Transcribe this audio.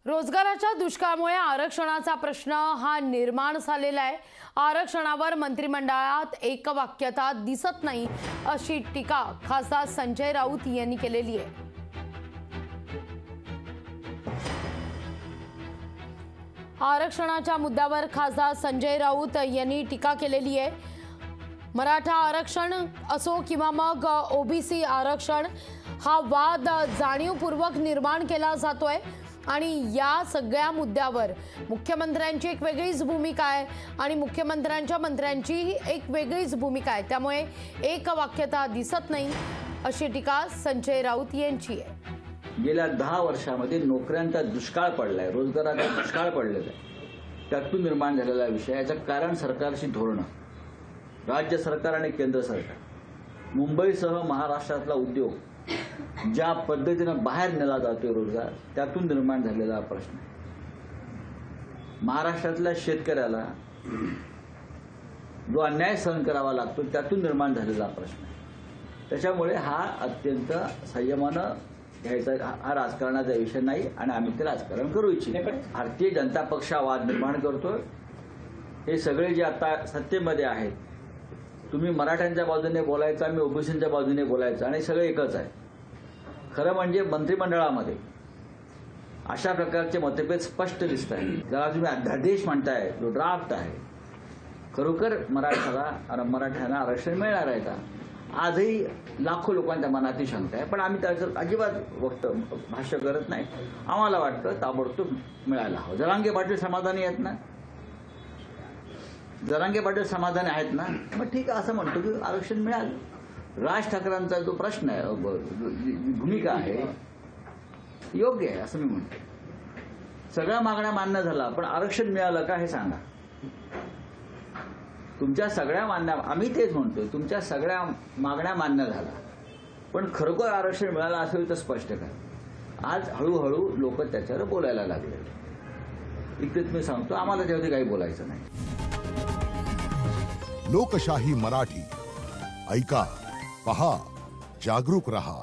रोजगाराच्या दुष्काळामुळे आरक्षणाचा प्रश्न हा निर्माण झालेला आहे। आरक्षणावर मंत्रिमंडळात एकवाक्यता दिसत नाही अशी टीका खासदार संजय राऊत यांनी केलेली आहे। आरक्षणाच्या मुद्द्यावर खासदार संजय राऊत यांनी टीका केलेली आहे। मराठा आरक्षण असो किंवा मग ओबीसी आरक्षण हा वाद जाणीवपूर्वक निर्माण केला जातोय आणि या सगळ्या मुद्द्यावर मुख्यमंत्र्यांची एक वेगळीच भूमिका आहे आणि मुख्यमंत्र्यांच्या मंत्र्यांची एक वेगळीच भूमिका आहे। त्यामुळे एकवाक्यता दिसत नाही अशी टीका संजय राऊत यांची आहे। गेल्या 10 वर्षांमध्ये नोकऱ्यांचा दुष्काळ पडलाय, रोजगाराचा दुष्काळ पडलेला आहे। त्यातून निर्माण झालेला विषय, याचं कारण सरकारची धोरणं, राज्य सरकार आणि केंद्र सरकार। मुंबईसह महाराष्ट्रातला उद्योग ज्या पद्धतीनं बाहेर नेला जातोय रोजगार, त्यातून निर्माण झालेला प्रश्न आहे। महाराष्ट्रातल्या शेतकऱ्याला जो अन्याय सहन करावा लागतो त्यातून निर्माण झालेला प्रश्न आहे। त्याच्यामुळे हा अत्यंत संयमानं घ्यायचा, हा राजकारणाचा विषय नाही आणि आम्ही ते राजकारण करू इच्छित नाही। भारतीय जनता पक्ष वाद निर्माण करतोय। हे सगळे जे आता सत्तेमध्ये आहेत, तुम्ही मराठ्यांच्या बाजूने बोलायचं, आम्ही ओबीसींच्या बाजूने बोलायचं आणि सगळे एकच आहे। खरं म्हणजे मंत्रिमंडळामध्ये अशा प्रकारचे मतभेद स्पष्ट दिसत आहेत। ज्याला तुम्ही अध्यादेश म्हणताय, जो ड्राफ्ट आहे, खरोखर मराठ्यांना आरक्षण मिळणार आहे का? आजही लाखो लोकांच्या मनात ही शंका आहे, पण आम्ही त्याचं अजिबात भाष्य करत नाही। आम्हाला वाटतं ताबडतोब मिळायला हवं। जरांगे पाटील समाधानी आहेत ना? जरांगे पाटील समाधानी आहेत ना? मग ठीक आहे, असं म्हणतो की आरक्षण मिळालं। राज ठाकरेंचा जो प्रश्न आहे, भूमिका आहे, योग्य आहे असं मी म्हणतो। सगळ्या मागण्या मान्य झाल्या, पण आरक्षण मिळालं का हे सांगा। तुमच्या सगळ्या मागण्या, आम्ही तेच म्हणतोय, तुमच्या सगळ्या मागण्या मान्य झाल्या, पण खरोखर आरक्षण मिळालं असेल तर स्पष्ट करा। आज हळूहळू लोक त्याच्यावर बोलायला लागले। इकडेच मी सांगतो, आम्हाला त्याच्यावरती काही बोलायचं नाही। लोकशाही मराठी ऐका, पहा, जागरूक रहा।